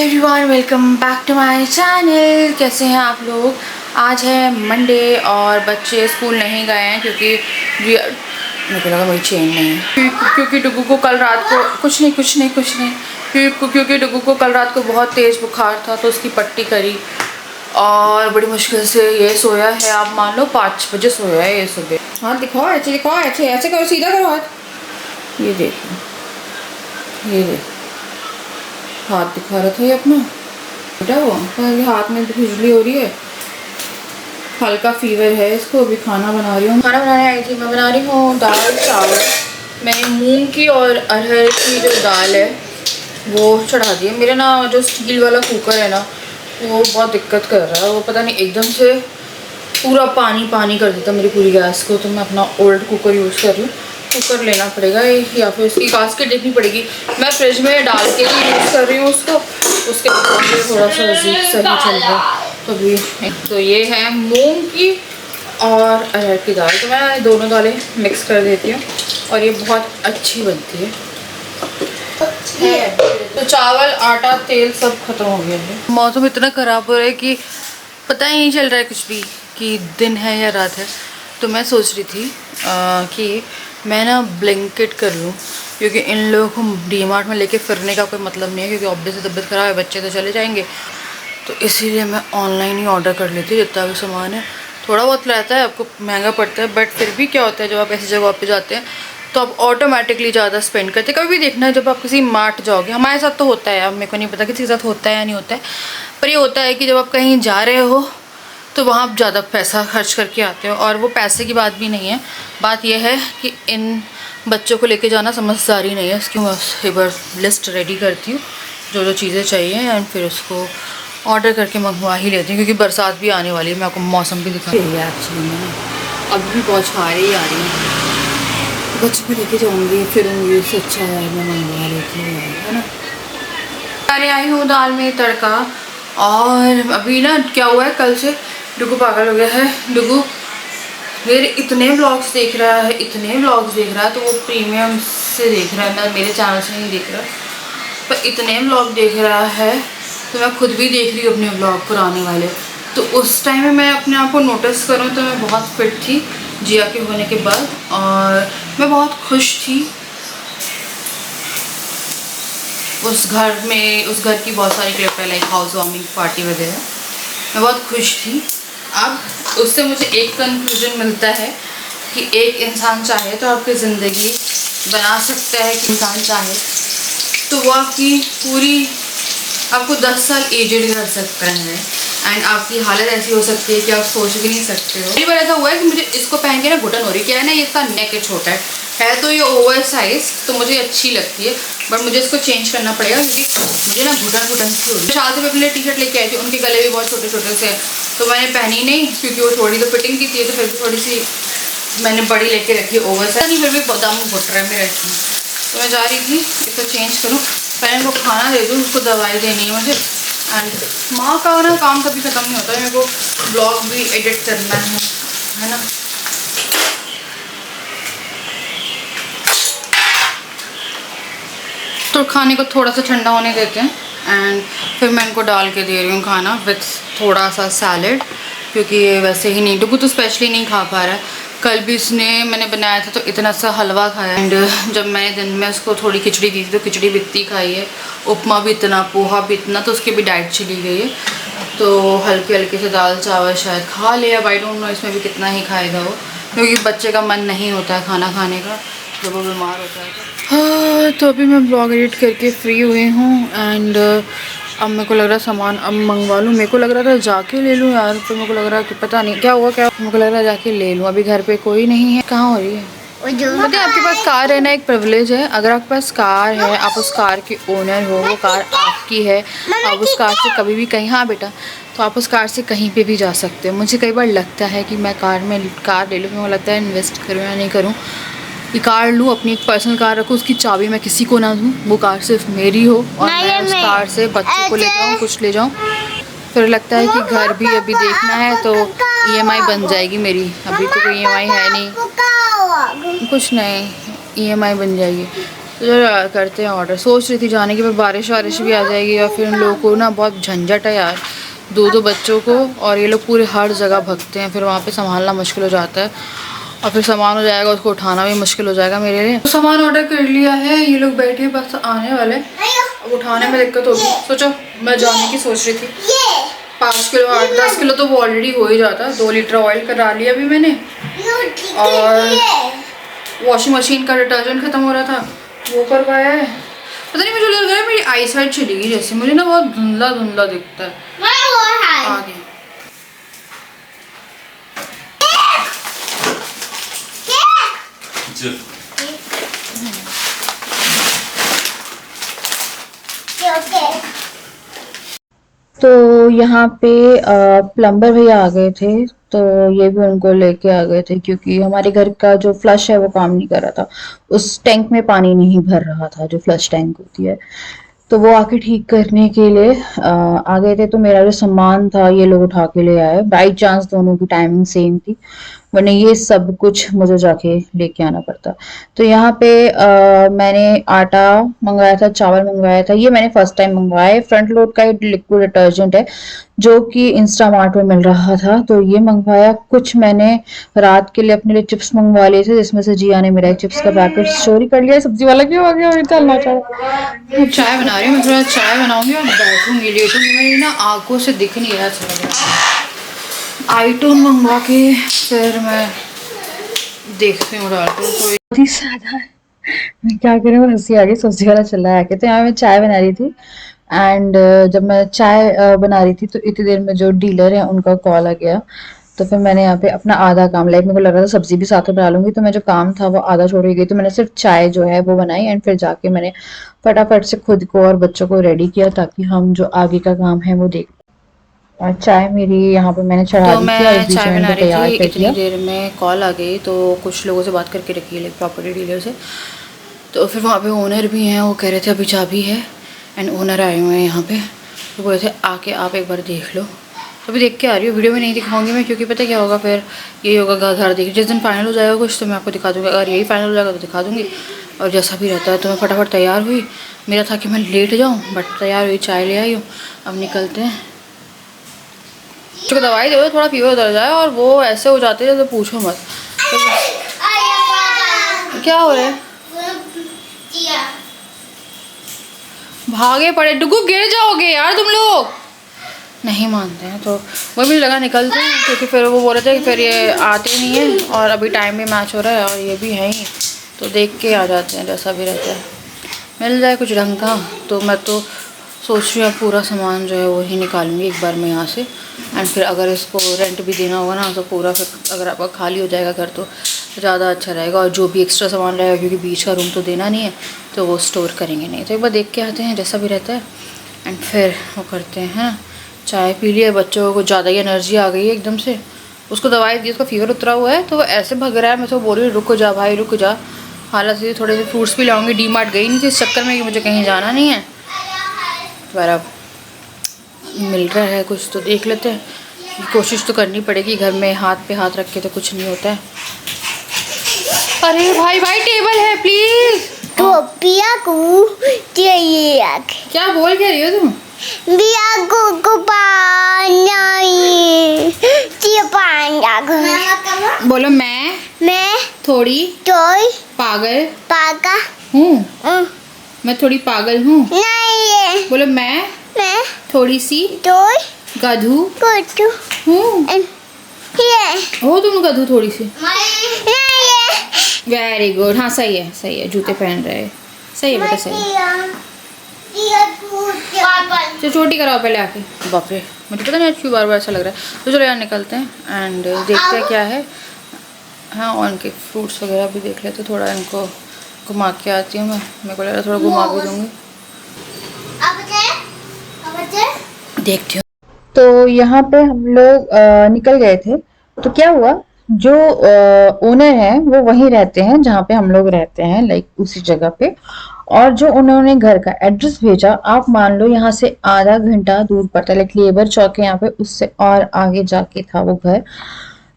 Hello everyone, welcome back to my channel. कैसे हैं आप लोग। आज है मंडे और बच्चे स्कूल नहीं गए हैं क्योंकि मेरे को लगा वही चेन नहीं है क्योंकि डुगू को कल रात को कुछ नहीं क्योंकि डुगू को कल रात को बहुत तेज़ बुखार था तो उसकी पट्टी करी और बड़ी मुश्किल से ये सोया है। आप मान लो 5 बजे सोया है ये सुबह। हाथ दिखाओ, ऐसे करो, सीधा करो हाथ। ये देखो हाथ दिखा रहा था ये अपना बेटा। वो अभी हाथ में खुजली हो रही है, हल्का फीवर है इसको। अभी खाना बना रही हूँ, खाना बनाने आई थी। मैं बना रही हूँ दाल चावल। मैंने मूंग की और अरहर की जो दाल है वो चढ़ा दी है। मेरा ना जो स्टील वाला कुकर है ना वो बहुत दिक्कत कर रहा है। वो पता नहीं एकदम से पूरा पानी कर देता मेरी पूरी गैस को। तो मैं अपना ओल्ड कुकर यूज़ कर रही हूँ। कुकर लेना पड़ेगा या फिर इसकी कास्केट देखनी पड़ेगी। मैं फ्रिज में डाल के ही यूज़ कर रही हूँ उसको। उसके बाद थोड़ा सा अजीब सही चल रहा है। तो ये है मूंग की और अरहर की दाल। तो मैं दोनों दालें मिक्स कर देती हूँ और ये बहुत अच्छी बनती है। तो चावल, आटा, तेल सब खत्म हो गया है। मौसम इतना ख़राब हो रहा है कि पता ही नहीं चल रहा है कुछ भी कि दिन है या रात है। तो मैं सोच रही थी कि मैं ना ब्लिंकिट कर लूँ क्योंकि इन लोगों को डीमार्ट में लेके फिरने का कोई मतलब नहीं है क्योंकि ऑब्वियसली तबीयत ख़राब है, बच्चे तो चले जाएंगे। तो इसीलिए मैं ऑनलाइन ही ऑर्डर कर लेती हूँ जितना भी सामान है। थोड़ा बहुत रहता है, आपको महंगा पड़ता है, बट फिर भी क्या होता है जब आप ऐसी जगह पे जाते हैं तो आप ऑटोमेटिकली ज़्यादा स्पेंड करते हैं। कभी भी देखना है जब आप किसी मार्ट जाओगे, हमारे साथ तो होता है, अब मेरे को नहीं पता किसी के साथ होता है या नहीं होता है, पर ये होता है कि जब आप कहीं जा रहे हो तो वहाँ आप ज़्यादा पैसा खर्च करके आते हो। और वो पैसे की बात भी नहीं है, बात यह है कि इन बच्चों को लेके जाना समझदारी नहीं है। इसकी मैं एक बार लिस्ट रेडी करती हूँ जो जो चीज़ें चाहिए एंड फिर उसको ऑर्डर करके मंगवा ही लेती हूँ क्योंकि बरसात भी आने वाली है। मैं आपको मौसम भी दिखा रही है एक्चुअली मैं अभी भी पहुँचा रही आ रही हूँ। बच्चों को लेके जाऊँगी फिर इससे अच्छा है मैं मंगवा लेती हूँ, है ना। अरे आई हूँ दाल में तड़का। और अभी ना क्या हुआ है, कल से डुगू पागल हो गया है। डुगू मेरे इतने व्लॉग्स देख रहा है तो वो प्रीमियम से देख रहा है, मैं मेरे चैनल से नहीं देख रहा, पर इतने व्लॉग देख रहा है तो मैं खुद भी देख रही हूँ अपने व्लॉग पुराने वाले। तो उस टाइम में मैं अपने आप को नोटिस करूँ तो मैं बहुत फिट थी जिया के होने के बाद और मैं बहुत खुश थी। उस घर की बहुत सारी क्लिप है, लाइक हाउस वार्मिंग पार्टी वगैरह। मैं बहुत खुश थी। अब उससे मुझे एक कंक्लूजन मिलता है कि एक इंसान चाहे तो आपकी ज़िंदगी बना सकता है। कि इंसान चाहे तो वो आपको 10 साल एजेड कर सकता है एंड आपकी हालत ऐसी हो सकती है कि आप सोच भी नहीं सकते हो। कई बार ऐसा हुआ है कि मुझे इसको पहन के ना घुटन हो रही है। क्या है ना, ये इसका नेक छोटा है तो ये ओवर साइज तो मुझे अच्छी लगती है, बट मुझे इसको चेंज करना पड़ेगा क्योंकि मुझे ना घुटन सी हो रही है। शाल से मैं अपने लिए टी शर्ट लेके आई थी, उनके गले भी बहुत छोटे छोटे से तो मैंने पहनी नहीं क्योंकि वो थोड़ी तो फिटिंग की थी, तो फिर भी थोड़ी सी मैंने बड़ी लेके रखी ओवर साइज। नहीं फिर भी दाम घुट रहा है मेरा इसमें। तो मैं जा रही थी इसको चेंज करूँ, पहले इनको खाना दे दूँ, उसको दवाई देनी है मुझे। एंड माँ का ना काम कभी ख़त्म नहीं होता है, मेरे को ब्लॉग भी एडिट करना है ना। तो खाने को थोड़ा सा ठंडा होने देते हैं एंड फिर मैं इनको डाल के दे रही हूँ खाना विथ थोड़ा सा सैलड क्योंकि ये वैसे ही नहीं, डुगू तो स्पेशली नहीं खा पा रहा है। कल भी मैंने बनाया था तो इतना सा हलवा खाया एंड जब मैंने दिन में उसको थोड़ी खिचड़ी दी थी तो खिचड़ी भी इतनी खाई है, उपमा भी इतना, पोहा भी इतना, तो उसकी भी डाइट चली गई है। तो हल्के से दाल चावल शायद खा ले, अब आई डोंट नो इसमें भी कितना ही खाएगा वो क्योंकि बच्चे का मन नहीं होता है खाना खाने का जब वो बीमार होता है। हाँ तो अभी मैं ब्लॉग एडिट करके फ्री हुई हूँ एंड अब मेरे को लग रहा है सामान अब मंगवा लूँ। मेरे को लग रहा था जाके ले लूँ यार, तो मेरे को लग रहा है कि पता नहीं क्या हुआ, मेरे को लग रहा है जाके ले लूँ। अभी घर पे कोई नहीं है। कहाँ हो रही है? मतलब आपके पास कार रहना एक प्रिविलेज है। अगर आपके पास कार है, आप उस कार के ओनर हो, वो कार आपकी है, आप उस कार से कभी भी कहीं, हाँ बेटा, तो आप उस कार से कहीं पे भी जा सकते हो। मुझे कई बार लगता है कि मैं कार ले लूँ, मुझे लगता है इन्वेस्ट करूँ या नहीं करूँ। ये कार लूँ, अपनी एक पर्सनल कार रखूँ, उसकी चाबी मैं किसी को ना दूँ, वो कार सिर्फ मेरी हो और मैं उस कार से बच्चों को ले जाऊँ, कुछ ले जाऊँ। फिर लगता है कि घर भी अभी देखना है तो EMI बन जाएगी मेरी। अभी तो कोई EMI है नहीं, कुछ नहीं, EMI बन जाएगी। तो चलो करते हैं ऑर्डर। सोच रही थी जाने की, पर बारिश वारिश भी आ जाएगी और फिर उन लोगों को ना बहुत झंझट है यार, दो बच्चों को, और ये लोग पूरे हर जगह भगते हैं, फिर वहाँ पे संभालना मुश्किल हो जाता है, और फिर सामान हो जाएगा उसको उठाना भी मुश्किल हो जाएगा मेरे लिए। तो सामान ऑर्डर कर लिया है, ये लोग बैठे बस आने वाले, अब उठाने में दिक्कत होगी। सोचो मैं जाने की सोच रही थी, 5 किलो 8-10 किलो तो वो ऑलरेडी हो ही जाता। 2 लीटर ऑयल करा लिया अभी मैंने, और वॉशिंग मशीन का डिटर्जेंट खत्म हो रहा था वो करवाया है। पता नहीं मुझे लग रहा है मेरी आई साइड चली गई जैसे, मुझे ना बहुत धुंधला धुंधला दिखता है आगे। तो यहाँ पे प्लम्बर भैया आ गए थे, तो ये भी उनको लेके आ गए थे, क्योंकि हमारे घर का जो फ्लश है वो काम नहीं कर रहा था, उस टैंक में पानी नहीं भर रहा था, जो फ्लश टैंक होती है, तो वो आके ठीक करने के लिए आ गए थे। तो मेरा जो सामान था ये लोग उठा के ले आए, बाई चांस दोनों की टाइमिंग सेम थी, वरना ये सब कुछ मुझे जाके लेके आना पड़ता। तो यहाँ पे मैंने आटा मंगवाया था, चावल मंगवाया था, ये मैंने फर्स्ट टाइम मंगवाया। फ्रंट लोड का लिक्विड डिटर्जेंट है जो कि इंस्टामार्ट में मिल रहा था, तो ये मंगवाया। कुछ मैंने रात के लिए अपने लिए चिप्स मंगवा लिए थे, जिसमें से जिया ने मेरा एक चिप्स का पैकेट चोरी कर लिया। सब्जी वाला क्यों आ गया? चलना चाह चाय बना रही हूँ मैं, थोड़ा चाय बनाऊंगी और बैठूंगी, लेटूंगी। मेरी ना आंखों से दिख नहीं रहा चल, आईटोन मंगवा के फिर मैं देखती हूँ डाल के। बहुत ही सादा है, मैं क्या करूँ, हंसी आ गई, सब्जी वाला चल रहा है आके। तो यहाँ मैं चाय बना रही थी, एंड जब मैं चाय बना रही थी तो इतनी देर में जो डीलर है उनका कॉल आ गया। तो फिर मैंने यहाँ पे अपना आधा काम, लाइक मेरे को लग रहा था सब्जी भी साथ में बना लूंगी, तो मैं जो काम था वो आधा छोड़ ही गई। तो मैंने सिर्फ चाय जो है वो बनाई, एंड फिर जाके मैंने फटाफट से खुद को और बच्चों को रेडी किया, ताकि हम जो आगे का काम है वो देख। और चाय मेरी यहाँ पे मैंने चढ़ा दी थी, और इस बीच में इनको तैयार कर दिया। इतनी देर में कॉल आ गई, तो कुछ लोगों से बात करके रखी है, प्रॉपर्टी डीलर से। तो फिर वहाँ पे ओनर भी हैं, वो कह रहे थे अभी चाबी है, एंड ओनर आए हुए हैं यहाँ पे, तो बोले थे आके आप एक बार देख लो। तो अभी देख के आ रही हूँ, वीडियो में नहीं दिखाऊंगी मैं, क्योंकि पता क्या होगा, फिर यही होगा घर देख, जिस दिन फाइनल हो जाएगा कुछ तो मैं आपको दिखा दूँगी, अगर यही फाइनल हो जाएगा तो दिखा दूँगी, और जैसा भी रहता है। तो मैं फटाफट तैयार हुई, मेरा था कि मैं लेट जाऊँ, बट तैयार हुई, चाय ले आई हूँ, अब निकलते हैं। तो दवाई दे दो, थोड़ा फीवर उतर जाए, और वो ऐसे हो जाते हैं जैसे पूछो मत। तो क्या हो रहा है? भागे पड़े, डुगू गिर जाओगे यार तुम लोग, नहीं मानते हैं। तो वो भी लगा निकलते हैं, क्योंकि फिर वो बोल रहे थे कि फिर ये आते नहीं है, और अभी टाइम भी मैच हो रहा है और ये भी है ही, तो देख के आ जाते हैं, जैसा भी रहता है मिल जाए कुछ ढंग का। तो मैं तो सोच रही हूँ पूरा सामान जो है वो ही निकालूंगी एक बार मैं यहाँ से, एंड फिर अगर इसको रेंट भी देना होगा ना, तो पूरा फिर अगर आपका खाली हो जाएगा घर तो ज़्यादा अच्छा रहेगा, और जो भी एक्स्ट्रा सामान रहेगा, क्योंकि बीच का रूम तो देना नहीं है, तो वो स्टोर करेंगे नहीं। तो एक बार देख के आते हैं जैसा भी रहता है, एंड फिर वो करते हैं। चाय पी लिया, बच्चों को ज़्यादा ही एनर्जी आ गई है एकदम से, उसको दवाई दी, उसका फीवर उतरा हुआ है, तो वो ऐसे भग रहा है। मैं तो बोल रही हूँ रुक जा भाई रुक जा, हालांकि थोड़े से फ्रूट्स भी लाऊंगी, डी मार्ट गई नहीं थी इस चक्कर में कि मुझे कहीं जाना नहीं है, पर अब मिल रहा है कुछ तो देख लेते हैं, कोशिश तो करनी पड़ेगी, घर में हाथ पे हाथ रख के तो कुछ नहीं होता है। अरे भाई भाई टेबल है प्लीज, तो पिया को चाहिए, क्या बोल क्या रही हो तुम? पिया को पानी पानी बोलो मैं थोड़ी पागल हूँ, मैं थोड़ी पागल हूँ। नहीं, बोलो मैं थोड़ी सी गधू हूँ। हो तुम गधू थोड़ी सी? वेरी गुड, हाँ सही है, जूते पहन रहे हैं, सही है बेटा, सही है। चलो छोटी कराओ पहले आके, बाप रे मुझे पता नहीं क्यों बार बार ऐसा लग रहा है। तो चलो यार निकलते हैं एंड देखते हैं क्या है। हाँ और इनके फ्रूट्स वगैरह भी देख लेते, थोड़ा इनको घुमा के आती हूँ मैं, मेरे को लग रहा है थोड़ा घुमा भी दूँगी, देखती हूँ। तो यहाँ पे हम लोग निकल गए थे, तो क्या हुआ, जो ओनर है वो वहीं रहते हैं जहाँ पे हम लोग रहते हैं, लाइक उसी जगह पे, और जो उन्होंने घर का एड्रेस भेजा, आप मान लो यहाँ से आधा घंटा दूर पड़ता है, लाइक लेबर चौक है यहाँ पे, उससे और आगे जाके था वो घर।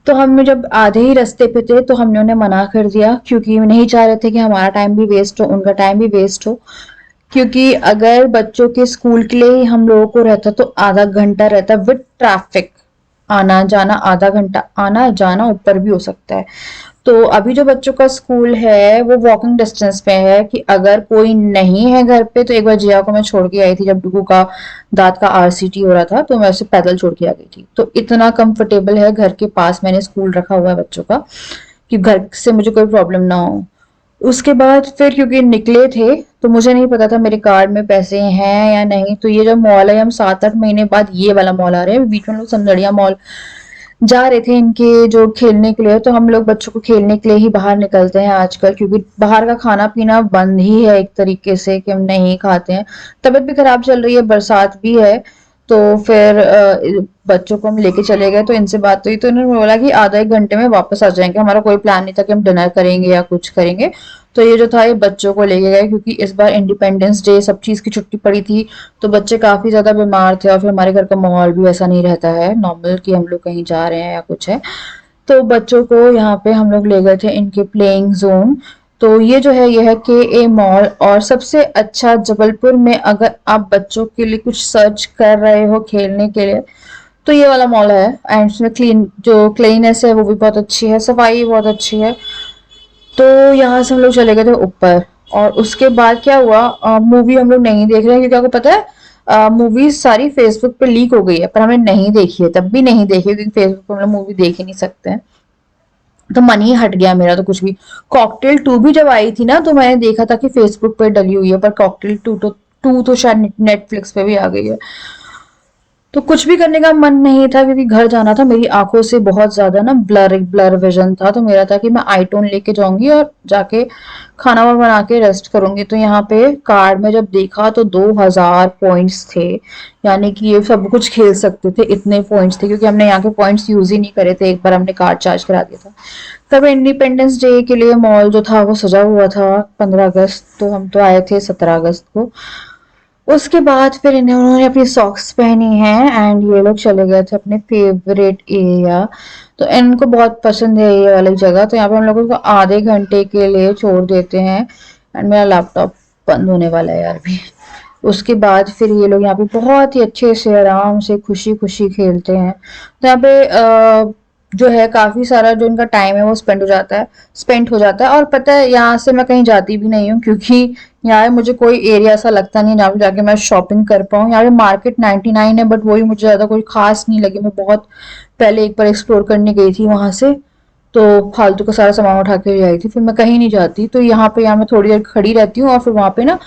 तो हम जब आधे ही रास्ते पे थे तो हमने उन्हें मना कर दिया, क्योंकि नहीं चाह रहे थे कि हमारा टाइम भी वेस्ट हो, उनका टाइम भी वेस्ट हो। क्योंकि अगर बच्चों के स्कूल के लिए ही हम लोगों को रहता तो आधा घंटा रहता विद ट्रैफिक, आना जाना आधा घंटा, आना जाना ऊपर भी हो सकता है। तो अभी जो बच्चों का स्कूल है वो वॉकिंग डिस्टेंस पे है, कि अगर कोई नहीं है घर पे तो एक बार जिया को मैं छोड़ के आई थी जब डुगू का दांत का आरसीटी हो रहा था, तो मैं उसे पैदल छोड़ के आ गई थी। तो इतना कंफर्टेबल है घर के पास मैंने स्कूल रखा हुआ है बच्चों का, कि घर से मुझे कोई प्रॉब्लम ना हो। उसके बाद फिर क्योंकि निकले थे तो मुझे नहीं पता था मेरे कार्ड में पैसे हैं या नहीं, तो ये जो मॉल है, हम 7-8 महीने बाद ये वाला मॉल आ रहे हैं। बीच में लोग समझड़िया मॉल जा रहे थे इनके जो खेलने के लिए, तो हम लोग बच्चों को खेलने के लिए ही बाहर निकलते हैं आजकल, क्योंकि बाहर का खाना पीना बंद ही है एक तरीके से, कि हम नहीं खाते हैं। तबीयत भी खराब चल रही है, बरसात भी है, तो फिर बच्चों को हम लेके चले गए। तो इनसे बात हुई तो इन्होंने बोला कि आधा एक घंटे में वापस आ जाएंगे। हमारा कोई प्लान नहीं था कि हम डिनर करेंगे या कुछ करेंगे, तो ये जो था ये बच्चों को लेके गए, क्योंकि इस बार इंडिपेंडेंस डे सब चीज की छुट्टी पड़ी थी, तो बच्चे काफी ज्यादा बीमार थे। और फिर हमारे घर का माहौल भी ऐसा नहीं रहता है नॉर्मल कि हम लोग कहीं जा रहे हैं या कुछ है। तो बच्चों को यहाँ पे हम लोग ले गए थे इनके प्लेइंग जोन। तो ये जो है ये है KA मॉल, और सबसे अच्छा जबलपुर में अगर आप बच्चों के लिए कुछ सर्च कर रहे हो खेलने के लिए तो ये वाला मॉल है। एंड इसमें जो क्लीननेस है वो भी बहुत अच्छी है, सफाई बहुत अच्छी है। तो यहाँ से हम लोग चले गए थे ऊपर। और उसके बाद क्या हुआ, मूवी हम लोग नहीं देख रहे हैं, क्योंकि आपको पता है मूवी सारी फेसबुक पे लीक हो गई है, पर हमने नहीं देखी है, तब भी नहीं देखी है, क्योंकि फेसबुक पे हम लोग मूवी देख ही नहीं सकते हैं। तो मन ही हट गया मेरा तो कुछ भी। कॉकटेल 2 भी जब आई थी ना तो मैंने देखा था कि फेसबुक पे डली हुई है, पर कॉकटेल 2 तो शायद नेटफ्लिक्स पे भी आ गई है। तो कुछ भी करने का मन नहीं था, क्योंकि घर जाना था। मेरी आंखों से बहुत ज्यादा ना ब्लर ब्लर विजन था, तो मेरा था कि मैं आईटोन लेके जाऊंगी और जाके खाना वाना बना के रेस्ट करूंगी। तो यहाँ पे कार्ड में जब देखा तो 2000 पॉइंट्स थे, यानी कि ये सब कुछ खेल सकते थे, इतने पॉइंट्स थे। क्योंकि हमने यहाँ के पॉइंट्स यूज ही नहीं करे थे, एक बार हमने कार्ड चार्ज करा दिया था। तब इंडिपेंडेंस डे के लिए मॉल जो था वो सजा हुआ था 15 अगस्त, तो हम तो आए थे 17 अगस्त को। उसके बाद फिर उन्होंने अपनी सॉक्स पहनी है एंड ये लोग चले गए थे अपने फेवरेट एरिया। तो इनको बहुत पसंद है ये वाली जगह, तो यहाँ पे हम लोगों को आधे घंटे के लिए छोड़ देते हैं। एंड मेरा लैपटॉप बंद होने वाला है यार भी। उसके बाद फिर ये लोग यहाँ पे बहुत ही अच्छे से आराम से खुशी खुशी खेलते हैं। तो यहाँ पे जो है काफी सारा जो इनका टाइम है वो स्पेंड हो जाता है। और पता है यहाँ से मैं कहीं जाती भी नहीं हूँ, क्योंकि यहाँ मुझे कोई एरिया ऐसा लगता नहीं जहाँ पे जाके मैं शॉपिंग कर पाऊँ। यहाँ पे मार्केट 99 है, बट वही मुझे ज्यादा कोई खास नहीं लगी। मैं बहुत पहले एक बार एक्सप्लोर करने गई थी वहां से, तो फालतू का सारा सामान उठा के ले आई थी, फिर मैं कहीं नहीं जाती। तो यहाँ मैं थोड़ी देर खड़ी रहती हूँ, और फिर वहां पे ना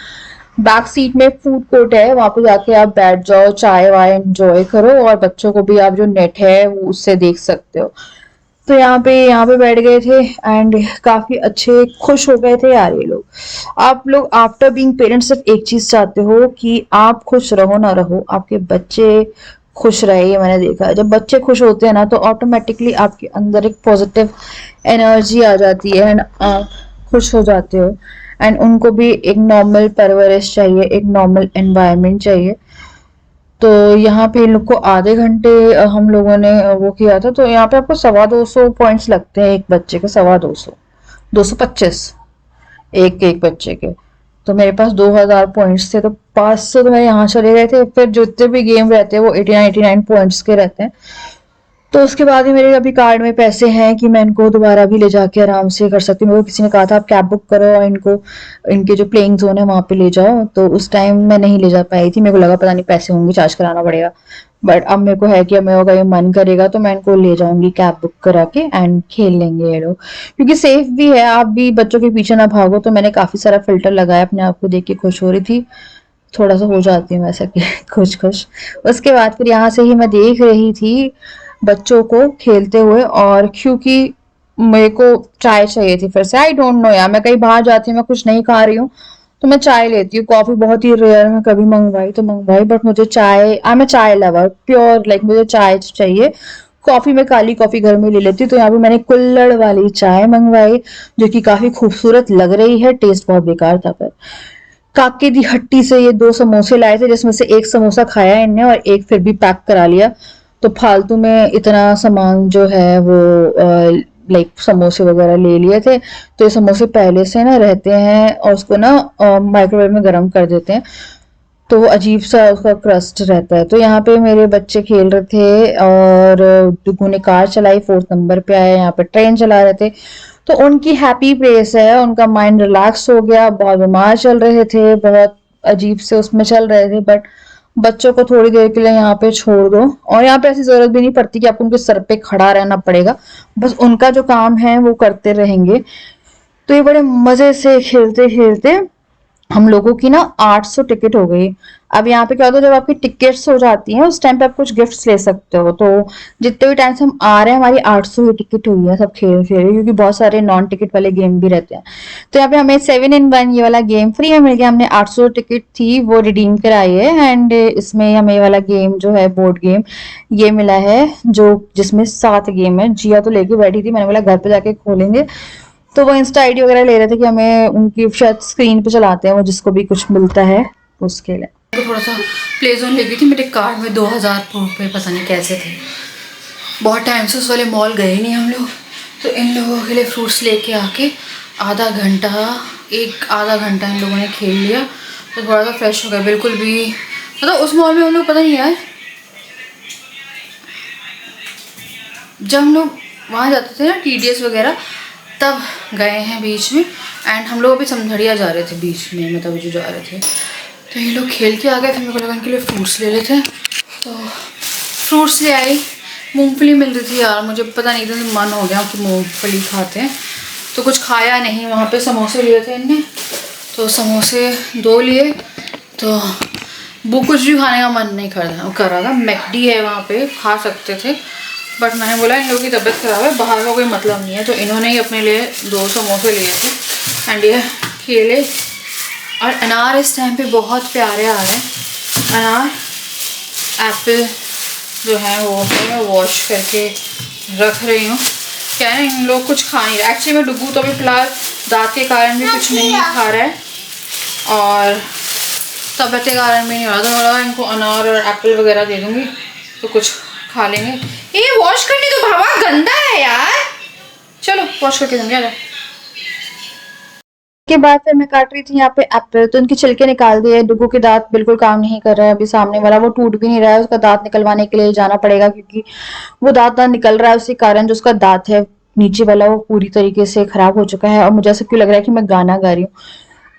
बैक सीट में फूड कोर्ट है, वहां पे जाके आप बैठ जाओ, चाय वाय एंजॉय करो, और बच्चों को भी आप जो नेट है वो उससे देख सकते हो। तो यहाँ पे बैठ गए थे एंड काफी अच्छे खुश हो गए थे यार ये लोग। आप लोग आफ्टर बीइंग पेरेंट्स सिर्फ एक चीज चाहते हो कि आप खुश रहो ना रहो, आपके बच्चे खुश रहे। ये मैंने देखा है, जब बच्चे खुश होते हैं ना तो ऑटोमेटिकली आपके अंदर एक पॉजिटिव एनर्जी आ जाती है एंड आप खुश हो जाते हो। एंड उनको भी एक नॉर्मल परवरिश चाहिए, एक नॉर्मल एनवायरनमेंट चाहिए। तो यहाँ पे इन लोग को आधे घंटे हम लोगों ने वो किया था। तो यहाँ पे आपको 225 पॉइंट्स लगते हैं एक बच्चे के, 225, 225 एक बच्चे के। तो मेरे पास 2000 पॉइंट्स थे, तो 500 तो मेरे यहाँ चले गए थे। फिर जितने भी गेम रहते हैं वो 89 पॉइंट्स के रहते हैं। तो उसके बाद ही मेरे अभी कार्ड में पैसे हैं कि मैं इनको दोबारा भी ले जाके आराम से कर सकती हूँ। मेरे को किसी ने कहा था आप कैब बुक करो और इनको इनके जो प्लेइंग जोन है वहां पे ले जाओ, तो उस टाइम मैं नहीं ले जा पाई थी। मेरे को लगा पता नहीं पैसे होंगे, चार्ज कराना पड़ेगा, बट अब मेरे को है कि अब मेरे को मन करेगा तो मैं इनको ले जाऊंगी कैब बुक करा के एंड खेल लेंगे ये लोग, क्योंकि सेफ भी है। आप भी बच्चों के पीछे ना भागो। तो मैंने काफी सारा फिल्टर लगाया, अपने आप को देख के खुश हो रही थी, थोड़ा सा हो जाती हूँ वैसा कि खुश खुश। उसके बाद फिर यहाँ से ही मैं देख रही थी बच्चों को खेलते हुए, और क्योंकि मेरे को चाय चाहिए थी फिर से, आई डोंट नो यार, मैं कहीं बाहर जाती हूँ, मैं कुछ नहीं खा रही हूँ तो मैं चाय लेती हूँ। कॉफी बहुत ही रेयर में कभी मंगवाई तो मंगवाई, बट मुझे चाय, आई एम चाय लवर प्योर, लाइक मुझे चाय चाहिए। कॉफी में काली कॉफी घर में ले लेती हूँ। तो यहाँ पे मैंने कुल्हड़ वाली चाय मंगवाई, जो कि काफी खूबसूरत लग रही है, टेस्ट बहुत बेकार था। पर काके दी हट्टी से ये 2 समोसे लाए थे, जिसमें से एक समोसा खाया इनने और एक फिर भी पैक करा लिया। तो फालतू में इतना सामान जो है वो लाइक समोसे वगैरह ले लिए थे। तो ये समोसे पहले से ना रहते हैं और उसको ना माइक्रोवेव में गर्म कर देते हैं, तो वो अजीब सा उसका क्रस्ट रहता है। तो यहाँ पे मेरे बच्चे खेल रहे थे और डुगू ने कार चलाई, 4th नंबर पे आया, यहाँ पे ट्रेन चला रहे थे। तो उनकी हैप्पी प्लेस है, उनका माइंड रिलैक्स हो गया। बहुत बीमार चल रहे थे, बहुत अजीब से उसमें चल रहे थे, बट बच्चों को थोड़ी देर के लिए यहाँ पे छोड़ दो। और यहाँ पे ऐसी जरूरत भी नहीं पड़ती कि आपको उनके सर पे खड़ा रहना पड़ेगा, बस उनका जो काम है वो करते रहेंगे। तो ये बड़े मजे से खेलते खेलते हम लोगों की ना 800 टिकट हो गई। अब यहाँ पे क्या होता है, जब आपकी टिकट्स हो जाती हैं उस टाइम पे आप कुछ गिफ्ट्स ले सकते हो। तो जितने भी टाइम से हम आ रहे हैं हमारी 800 ही टिकट हुई है सब खेल खेल, क्योंकि बहुत सारे नॉन टिकट वाले गेम भी रहते हैं। तो यहाँ पे हमें 7 in 1 ये वाला गेम फ्री में मिल गया। हमने 800 टिकट थी वो रिडीम कराई है, एंड इसमें हमें ये वाला गेम जो है बोर्ड गेम ये मिला है, जो जिसमें 7 गेम है। जिया तो लेके बैठी थी, मैंने बोला घर पे जाके खोलेंगे। तो वो इंस्टा आईडी वगैरह ले रहे थे कि हमें उनकी शायद स्क्रीन पे चलाते हैं वो, जिसको भी कुछ मिलता है उसके लिए। तो थोड़ा सा प्ले जोन ले गई थी, मेरे कार्ड में 2000 रुपये पता नहीं कैसे थे। बहुत टाइम से उस वाले मॉल गए नहीं हम लोग, तो इन लोगों के लिए फ्रूट्स लेके आके आधा घंटा इन लोगों ने खेल लिया। तो थोड़ा सा फ्रेश हो गया, बिल्कुल भी मतलब उस मॉल में हम लोग पता नहीं यार, जब हम लोग वहाँ जाते थे ना TDS वगैरह तब गए हैं बीच में। एंड हम लोग अभी समझड़िया जा रहे थे बीच में, मतलब जो जा रहे थे, तो ये लोग खेल के आ गए थे। मेरे को लगा इनके लिए फ्रूट्स ले लेते हैं, तो फ्रूट्स ले आई। मूंगफली मिल रही थी यार, मुझे पता नहीं था, मन हो गया कि मूंगफली खाते हैं, तो कुछ खाया नहीं। वहाँ पे समोसे लिए थे इनने, तो समोसे 2 लिए, तो वो कुछ भी खाने का मन नहीं कर रहा था। मैकडी है वहाँ पे, खा सकते थे, बट मैंने बोला इन लोगों की तबीयत ख़राब है, बाहर का कोई मतलब नहीं है। तो इन्होंने ही अपने लिए 2 समोसे लिए थे एंड ये केले और अनार इस टाइम पे बहुत प्यारे आ रहे हैं। अनार एप्पल जो है वो मैं वॉश करके रख रही हूँ। क्या है इन लोग कुछ खा नहीं रहे एक्चुअली। मैं डुगू तो अभी फ़िलहाल दांत के कारण भी कुछ नहीं खा रहा है और तबीयत के कारण भी नहीं हो रहा, तो मैं इनको अनार और एप्पल वगैरह दे दूँगी तो कुछ खा लेंगे। ये वॉश करने तो भावा गंदा है यार, चलो वॉश करके दूंगी। के बाद फिर मैं काट रही थी यहाँ पे एप्पल, तो उनके छिलके निकाल दिए। डुगू के दांत बिल्कुल काम नहीं कर रहा है, अभी सामने वाला वो टूट भी नहीं रहा है, उसका दांत निकलवाने के लिए जाना पड़ेगा, क्योंकि वो दांत ना निकल रहा है, उसी कारण जो उसका दांत है नीचे वाला वो पूरी तरीके से खराब हो चुका है। और मुझे ऐसा क्यों लग रहा है कि मैं गाना गा रही हूँ।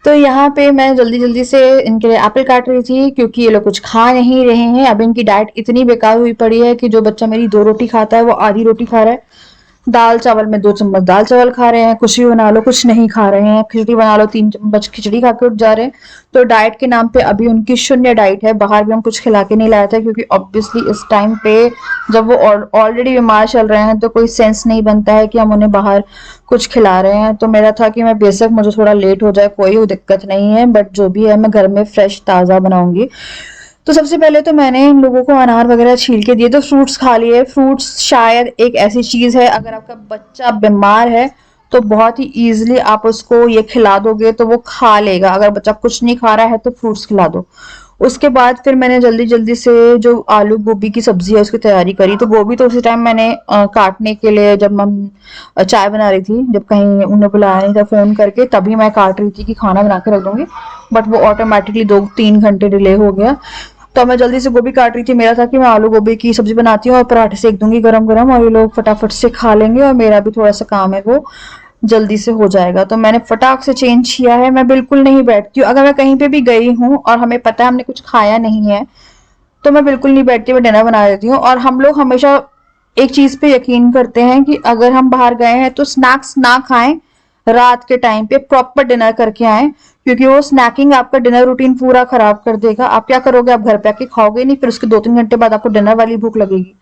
तो यहाँ पे मैं जल्दी जल्दी से इनके लिए एप्पल काट रही थी, क्योंकि ये लोग कुछ खा नहीं रहे हैं। अब इनकी डाइट इतनी बेकार हुई पड़ी है कि जो बच्चा मेरी 2 रोटी खाता है वो आधी रोटी खा रहा है। दाल चावल में 2 चम्मच दाल चावल खा रहे हैं, कुछ भी बना लो कुछ नहीं खा रहे हैं, खिचड़ी बना लो 3 चम्मच खिचड़ी खा के उठ जा रहे हैं। तो डाइट के नाम पे अभी उनकी शून्य डाइट है। बाहर भी हम कुछ खिला के नहीं लाया था, क्योंकि ऑब्वियसली इस टाइम पे जब वो ऑलरेडी बीमार चल रहे हैं तो कोई सेंस नहीं बनता है कि हम उन्हें बाहर कुछ खिला रहे हैं। तो मेरा था कि मैं बेशक मुझे थोड़ा लेट हो जाए कोई दिक्कत नहीं है, बट जो भी है मैं घर में फ्रेश ताज़ा बनाऊंगी। तो सबसे पहले तो मैंने इन लोगों को अनार वगैरह छील के दिए, तो फ्रूट्स खा लिए। फ्रूट्स शायद एक ऐसी चीज़ है, अगर आपका बच्चा बीमार है तो बहुत ही ईजिली आप उसको ये खिला दोगे तो वो खा लेगा। अगर बच्चा कुछ नहीं खा रहा है तो फ्रूट्स खिला दो। उसके बाद फिर मैंने जल्दी जल्दी से जो आलू गोभी की सब्जी है उसकी तैयारी करी। तो गोभी तो उसी टाइम मैंने काटने के लिए, जब हम चाय बना रही थी, जब कहीं उन्होंने बुलाया नहीं था फोन करके, तभी मैं काट रही थी कि खाना बना के रख दूंगी, बट वो ऑटोमेटिकली 2-3 घंटे डिले हो गया। तो मैं जल्दी से गोभी काट रही थी। मेरा था कि मैं आलू गोभी की सब्जी बनाती हूँ और पराठे सेक दूंगी गरम गरम, और ये लोग फटाफट से खा लेंगे और मेरा भी थोड़ा सा काम है वो जल्दी से हो जाएगा। तो मैंने फटाक से चेंज किया है। मैं बिल्कुल नहीं बैठती हूँ, अगर मैं कहीं पे भी गई हूँ और हमें पता है हमने कुछ खाया नहीं है तो मैं बिल्कुल नहीं बैठती, मैं डिनर बना देती हूँ। और हम लोग हमेशा एक चीज पे यकीन करते हैं कि अगर हम बाहर गए हैं तो स्नैक्स ना खाएं, रात के टाइम पे प्रॉपर डिनर करके आएं, क्योंकि वो स्नैकिंग आपका डिनर रूटीन पूरा खराब कर देगा। आप क्या करोगे, आप घर पे आके खाओगे नहीं, फिर उसके 2-3 घंटे बाद आपको डिनर वाली भूख लगेगी।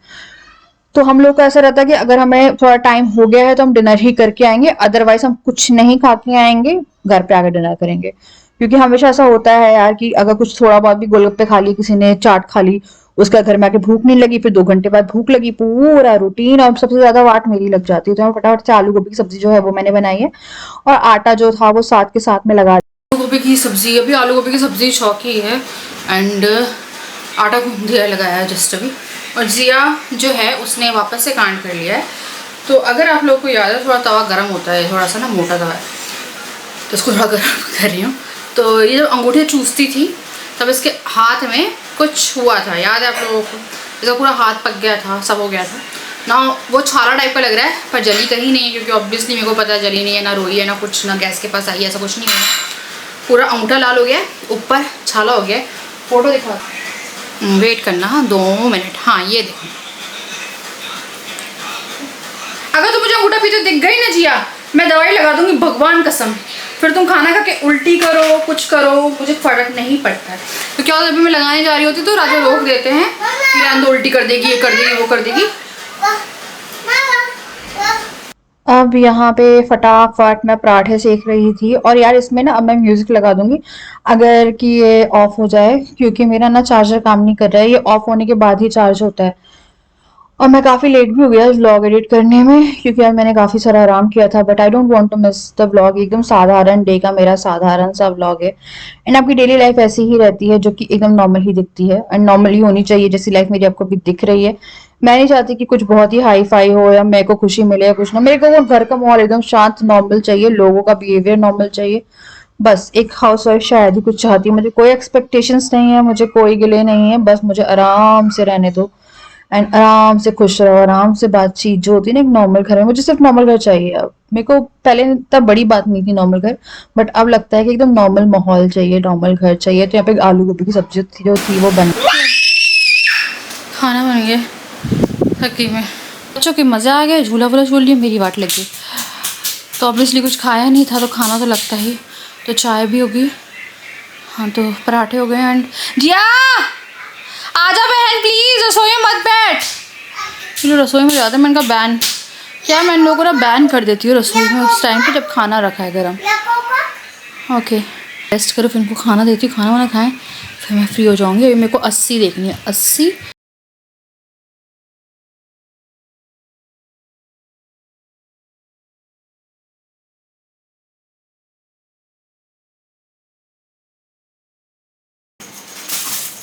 तो हम लोग का ऐसा रहता है कि अगर हमें थोड़ा टाइम हो गया है तो हम डिनर ही करके आएंगे, अदरवाइज हम कुछ नहीं खा के आएंगे, घर पे आके डिनर करेंगे। क्योंकि हमेशा ऐसा होता है यार कि अगर कुछ थोड़ा बहुत भी गोलगप्पे खा ली, किसी ने चाट खा ली, उसका घर में आके भूख नहीं लगी, फिर 2 घंटे बाद भूख लगी, पूरा रूटीन। और सबसे ज्यादा वाट मेरी लग जाती है। तो मैं फटाफट से आलू गोभी की सब्जी जो है वो मैंने बनाई है, और आटा जो था वो साथ के साथ में लगा। आलू गोभी की सब्जी, अभी आलू गोभी की सब्जी शौकी है, एंड आटा गूंद दिया लगाया है जस्ट अभी। और जिया जो है उसने वापस से कांड कर लिया है। तो अगर आप लोग को याद है, थोड़ा तवा गर्म होता है, थोड़ा सा ना मोटा तवा है, तो इसको थोड़ा गर्म कर रही हूँ। तो ये जब अंगूठी चूसती थी तब इसके हाथ में कुछ हुआ था, याद है आप लोगों को? इसका पूरा हाथ पक गया था, सब हो गया था ना। वो छाला टाइप का लग रहा है, पर जली कहीं नहीं है, क्योंकि ऑब्वियसली मेरे को पता है जली नहीं है, ना रोई है, ना कुछ, ना गैस के पास आई है, ऐसा कुछ नहीं है। पूरा अंगूठा लाल हो गया है, ऊपर छाला हो गया है। फ़ोटो दिखा, वेट करना, हाँ 2 मिनट। हाँ ये देखो, अगर तुम मुझे अंगूठा पीते दिख गई ना जिया, मैं दवाई लगा दूंगी भगवान कसम। फिर तुम खाना खा के उल्टी करो, कुछ करो, मुझे फर्क नहीं पड़ता है। तो क्या होता है, अभी मैं लगाने जा रही होती तो राजा रोक देते हैं कि रहने दो, उल्टी कर देगी, ये कर देगी, वो कर देगी। अब यहाँ पे फटाफट मैं पराठे सेक रही थी, और यार इसमें ना अब मैं म्यूजिक लगा दूंगी अगर कि ये ऑफ हो जाए, क्योंकि मेरा ना चार्जर काम नहीं कर रहा है, ये ऑफ होने के बाद ही चार्ज होता है। और मैं काफ़ी लेट भी हो गया इस व्लॉग एडिट करने में, क्योंकि यार मैंने काफ़ी सारा आराम किया था, but I don't want to miss the vlog. एकदम साधारण डे का मेरा साधारण सा व्लॉग है, एंड आपकी डेली लाइफ ऐसी ही रहती है जो कि एकदम नॉर्मल ही दिखती है, एंड नॉर्मली होनी चाहिए जैसी लाइफ मेरी आपको भी दिख रही है। मैं नहीं चाहती कि कुछ बहुत ही हाई फाई हो या मेरे को खुशी मिले या कुछ ना, मेरे को वो घर का माहौल एकदम शांत नॉर्मल चाहिए, लोगों का बिहेवियर नॉर्मल चाहिए। बस एक हाउस वाइफ शायद ही कुछ चाहती है। मुझे कोई एक्सपेक्टेशंस नहीं है, मुझे कोई गिले नहीं है, बस मुझे आराम से रहने दो, एंड आराम से खुश रहो, आराम से बातचीत जो होती है ना एक नॉर्मल घर में। मुझे सिर्फ नॉर्मल घर चाहिए अब। मेरे को पहले इतना बड़ी बात नहीं थी नॉर्मल घर, बट अब लगता है कि एकदम नॉर्मल माहौल चाहिए, नॉर्मल घर चाहिए। तो यहाँ पे आलू गोभी की सब्जी जो थी वो बन, खाना बन गया, थकी मैं। बच्चों के मज़े आ गए, झूला वूला झूल लिया, मेरी वाट लग गई। तो ऑब्वियसली कुछ खाया नहीं था तो खाना तो लगता ही, तो चाय भी होगी, हाँ तो पराठे हो गए। एंड जिया आजा बहन प्लीज, रसोई में मत बैठ। चलो रसोई में जाते हैं, मैंने कहा बैन क्या, मैं इन लोगों को ना बैन कर देती हूँ रसोई में उस टाइम पे जब खाना रखा है गरम। ओके रेस्ट करो, फिर इनको खाना देती हूँ, खाना वाना खाएं, फिर मैं फ्री हो जाऊँगी। अभी मेरे को 80 देखनी है, 80।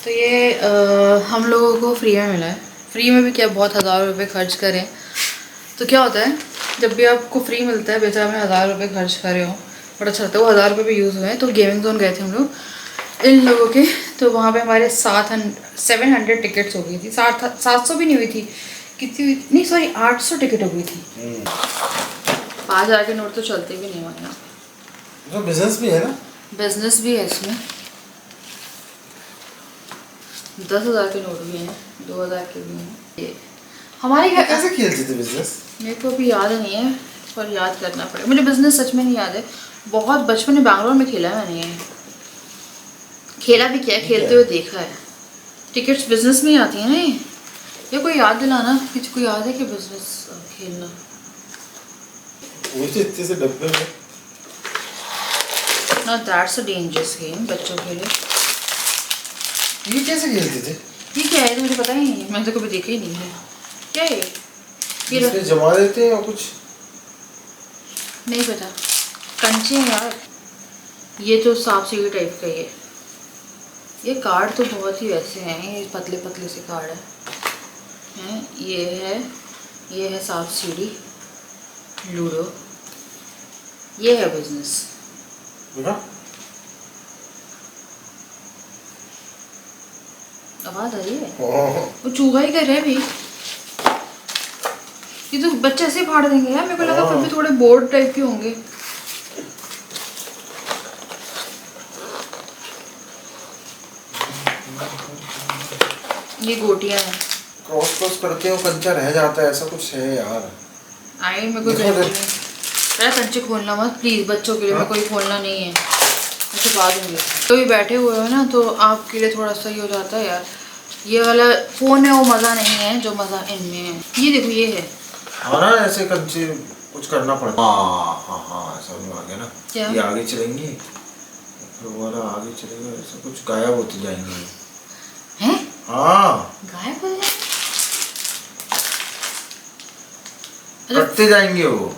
तो ये हम लोगों को फ्री में मिला है। फ्री में भी क्या, बहुत 1000 रुपये खर्च करें तो क्या होता है, जब भी आपको फ्री मिलता है, बेचारा में 1000 रुपये खर्च करे हो, बड़ा अच्छा लगता है। वो 1000 रुपये भी यूज़ हुए हैं। तो गेमिंग जोन गए थे हम लोग इन लोगों के, तो वहाँ पे हमारे 700 टिकट्स हो गई थी। 700 भी नहीं हुई थी, कितनी हुई, नहीं सॉरी 800 टिकट हो गई थी। 5000 के नोट तो चलते भी नहीं हमारे यहाँ। तो बिजनेस भी है ना, बिजनेस भी है इसमें। 10,000 के नोट भी हैं, 2000 के भी हैं। ये हमारे घर कैसे खेलते थे बिजनेस? मेरे को अभी याद नहीं है, पर याद करना पड़ेगा। मुझे बिजनेस सच में नहीं याद है, बहुत बचपन में बैंगलोर में खेला है मैंने, ये खेला भी किया है, खेलते हुए देखा है। टिकट्स बिजनेस में ही आती हैं ना ये कोई याद दिलाना, किसी को याद है कि बिजनेस खेलना? वो तो इतने से डब्बे में। ना दैट्स अ डेंजरस गेम बच्चों के लिए। ये कैसे खेलते थे? ये क्या है, तो मुझे पता ही नहीं है, मैंने तो कभी देखा ही नहीं है। क्या है इसमें जमा देते हैं और कुछ नहीं पता, कंचे हैं यार। ये तो सांप सीढ़ी टाइप का ये कार्ड तो बहुत ही वैसे हैं, ये पतले पतले से कार्ड हैं। ये है सांप सीढ़ी, लूडो, ये है बिजनेस। आवाज आ रही है, वो चूहा ही कर रहे हैं भी। ये तो बच्चे ऐसे फाड़ देंगे यार, मेरे को लगा फिर भी थोड़े बोर्ड टाइप के होंगे। ये गोटियां हैं, क्रॉस करके वो कंचा रह जाता है, ऐसा कुछ है यार। आई मेरे को पहले कंचे खोलना मत प्लीज, बच्चों के लिए मैं कोई खोलना नहीं है, मैं छुपा दूंगी। तो भी बैठे हुए हो ना, तो आपके लिए थोड़ा सा ही हो जाता है यार। ये वाला फोन है वो मज़ा नहीं है जो मज़ा इनमें है। ये देखो ये है, हाँ ना, ऐसे कंचे कुछ करना पड़ता। हाँ समझ में आ गया ना। क्या? ये आगे चलेंगे, वाला आगे चलेगा, ऐसा कुछ गायब होते जाएंगे। हैं? हाँ गायब हो जाए, कटते जाएंगे वो,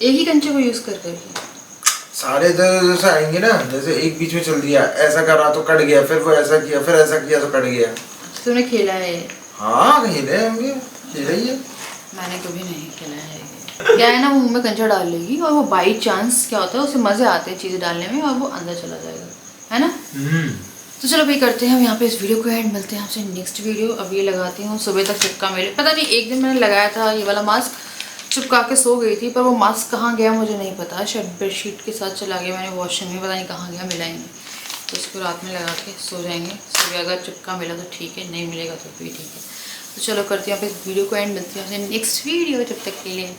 एक ही कंचे को यूज कर करके सारे इधर से आएंगे ना। जैसे एक बीच में चल दिया, ऐसा करा तो कट गया, फिर वो ऐसा किया, फिर ऐसा किया तो कट गया। तुमने खेला है? हाँ हिले होंगे, हिले ही है। मैंने कभी नहीं खिलाया है। क्या है ना, वो मुंह में कंचा डाल लेगी और वो बाई चांस क्या होता है, उसे मजे आते हैं चीजें डालने में और वो अंदर चला जाएगा, है ना। तो चलो भाई करते हैं हम यहाँ पे इस वीडियो को एंड, मिलते हैं आपसे नेक्स्ट वीडियो। अब ये लगाती हूँ, सुबह तक चिपका मिले, पता नहीं एक दिन मैंने लगाया था ये वाला मास्क, चिपका के सो गई थी, पर वो मास्क कहाँ गया मुझे नहीं पता, शायद बेडशीट के साथ चला गया मैंने वॉशिंग में, पता नहीं कहाँ गया, मिला ही नहीं। तो इसको रात में लगा के सो जाएंगे, सुबह अगर चिपका मिला तो ठीक है, नहीं मिलेगा तो भी ठीक है। तो चलो करते हैं आप इस वीडियो को एंड, मिलती हैं आपसे नेक्स्ट वीडियो, जब तक के लिए